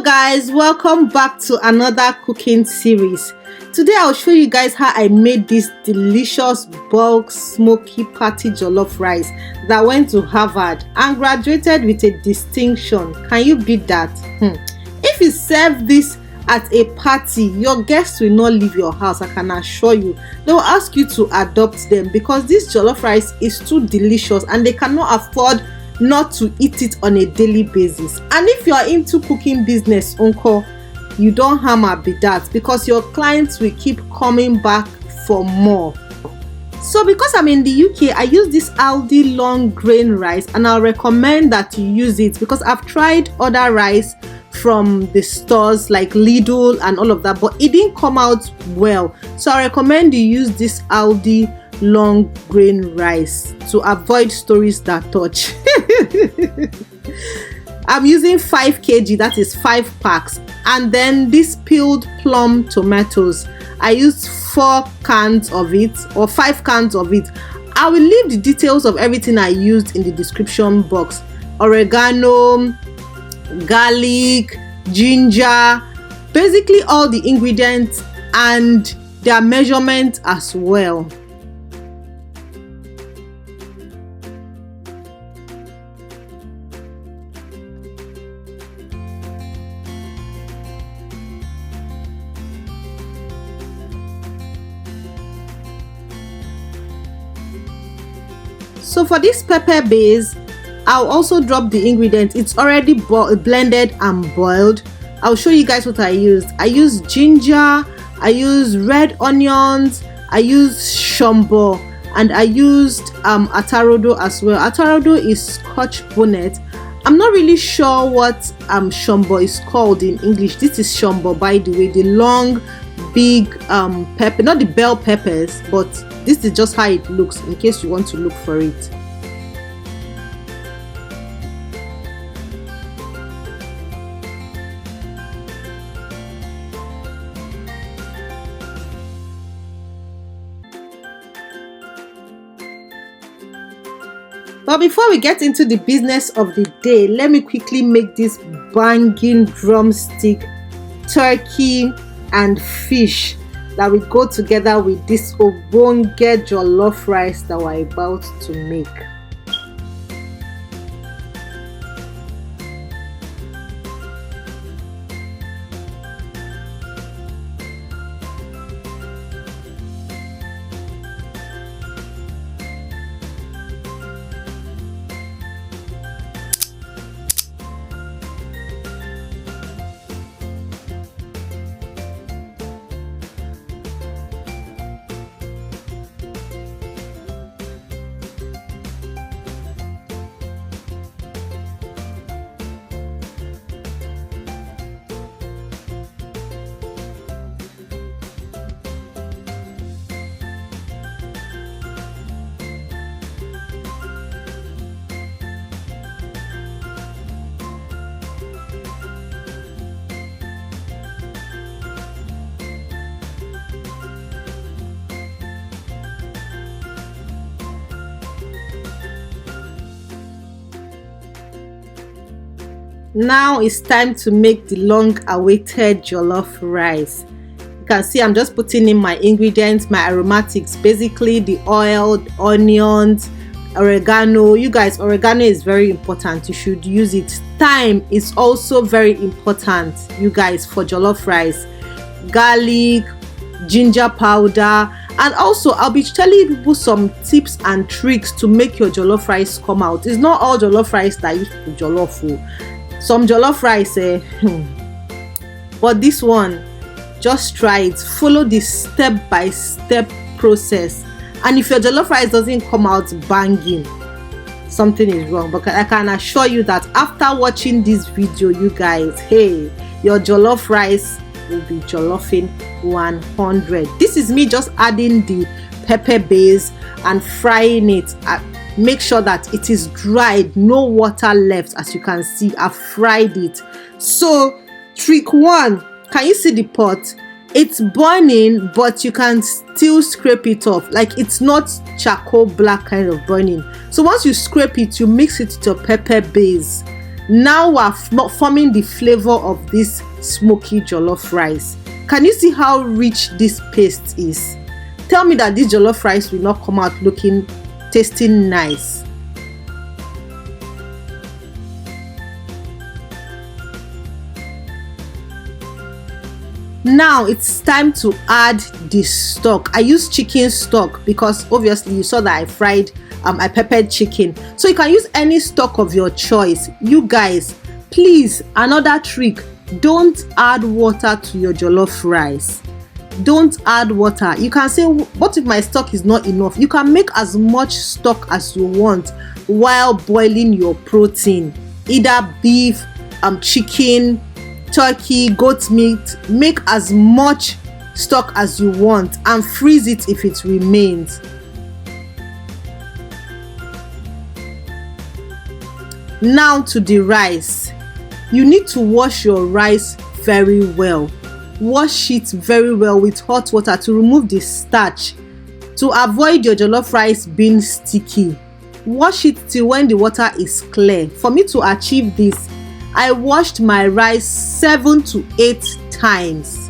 Hello guys, welcome back to another cooking series. Today I'll show you guys how I made this delicious bulk smoky patty jollof rice that went to Harvard and graduated with a distinction. Can you beat that? If you serve this at a party, your guests will not leave your house. I can assure you. They will ask you to adopt them because this jollof rice is too delicious and they cannot afford not to eat it on a daily basis. And if you are into cooking business, uncle, you don't hammer be that because your clients will keep coming back for more. So because I'm in the UK, I use this Aldi long grain rice and I'll recommend that you use it because I've tried other rice from the stores like Lidl and all of that, but it didn't come out well. So I recommend you use this Aldi long grain rice to avoid stories that touch. I'm using 5 kg, that is 5 packs, and then this peeled plum tomatoes. I used 4 cans of it or 5 cans of it. I will leave the details of everything I used in the description box. Oregano, garlic, ginger, basically all the ingredients and their measurement as well. So for this pepper base, I'll also drop the ingredients. It's already blended and boiled. I'll show you guys what I used. I used ginger, I used red onions, I used shumbo, and I used atarodo as well. Atarodo is scotch bonnet. I'm not really sure what shumbo is called in English. This is shumbo, by the way, the long big pepper, not the bell peppers, but this is just how it looks in case you want to look for it. But before we get into the business of the day, let me quickly make this banging drumstick, turkey and fish that will go together with this ogbonge jollof rice that we're about to make. Now it's time to make the long-awaited jollof rice. You can see I'm just putting in my ingredients, my aromatics, basically the oil, onions, oregano. You guys, oregano is very important. You should use it. Thyme is also very important, you guys, for jollof rice. Garlic, ginger powder, and also I'll be telling people some tips and tricks to make your jollof rice come out. It's not all jollof rice that used to jollof. Some jollof rice, but this one, just try it. Follow this step-by-step process, and if your jollof rice doesn't come out banging, something is wrong. But I can assure you that after watching this video, you guys, hey, your jollof rice will be jollofing 100. This is me just adding the pepper base and frying it. Make sure that it is dried, no water left. As you can see, I've fried it. So trick 1, can you see the pot? It's burning, but you can still scrape it off. Like, it's not charcoal black kind of burning. So once you scrape it, you mix it with your pepper base. Now we're forming the flavor of this smoky jollof rice. Can you see how rich this paste is? Tell me that this jollof rice will not come out tasting nice. Now it's time to add the stock. I use chicken stock because obviously you saw that I peppered chicken. So you can use any stock of your choice. You guys, please, another trick, don't add water to your jollof rice. Don't add water. You can say, what if my stock is not enough? You can make as much stock as you want while boiling your protein, either beef, chicken, turkey, goat meat. Make as much stock as you want and freeze it if it remains. Now to the rice. You need to wash your rice very well. Wash it very well with hot water to remove the starch, to avoid your jollof rice being sticky. Wash it till when the water is clear. For me to achieve this, I washed my rice 7 to 8 times.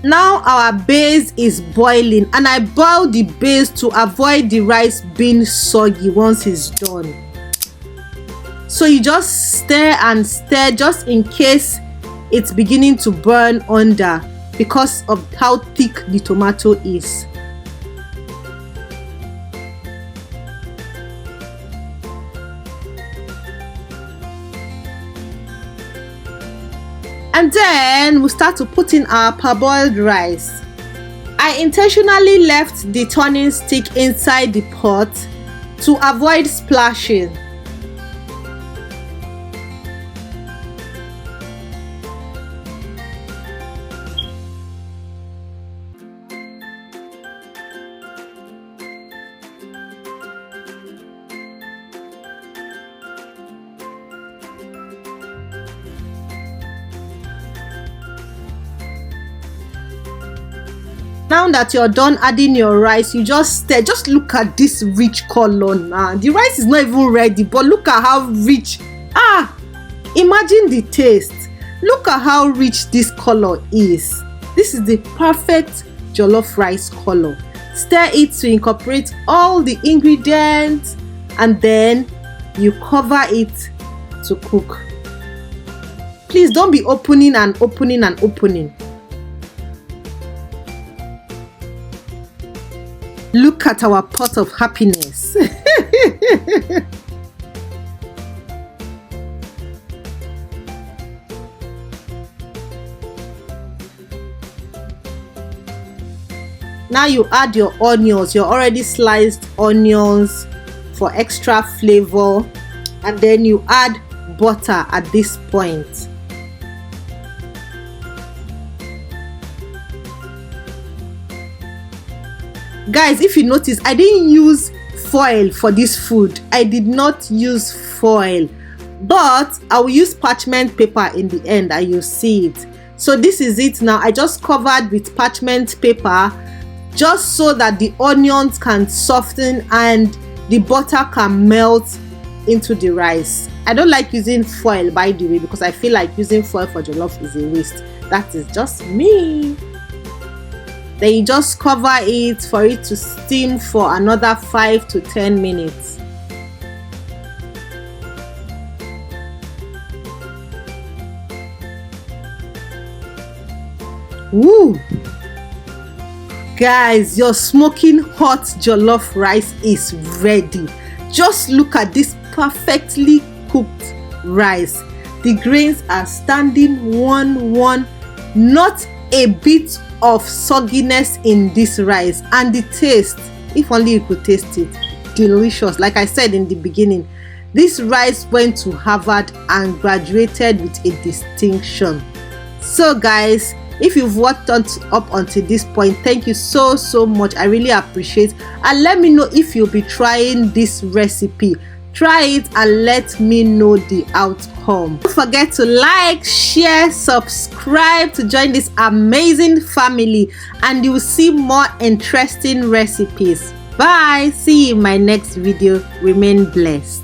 Now our base is boiling and I boil the base to avoid the rice being soggy once it's done. So you just stir and stir just in case it's beginning to burn under because of how thick the tomato is. And then we start to put in our parboiled rice. I intentionally left the turning stick inside the pot to avoid splashing. Now that you're done adding your rice, you just stir. Just look at this rich color now. The rice is not even ready, but look at how rich. Imagine the taste. Look at how rich this color is. This is the perfect jollof rice color. Stir it to incorporate all the ingredients and then you cover it to cook. Please don't be opening and opening and opening. Look at our pot of happiness. Now you add your onions, your already sliced onions for extra flavor, and then you add butter at this point. Guys, if you notice, I didn't use foil for this food. I did not use foil, but I will use parchment paper in the end and you'll see it. So this is it now. I just covered with parchment paper just so that the onions can soften and the butter can melt into the rice. I don't like using foil, by the way, because I feel like using foil for jollof is a waste. That is just me. Then you just cover it for it to steam for another 5 to 10 minutes. Woo! Guys, your smoking hot jollof rice is ready. Just look at this perfectly cooked rice. The grains are standing one, not a bit of sogginess in this rice, and the taste, if only you could taste it, delicious. Like I said in the beginning, this rice went to Harvard and graduated with a distinction. So guys, if you've watched up until this point, thank you so much. I really appreciate, and let me know if you'll be trying this recipe. Try it and let me know the outcome. Don't forget to like, share, subscribe to join this amazing family, and you will see more interesting recipes. Bye. See you in my next video. Remain blessed.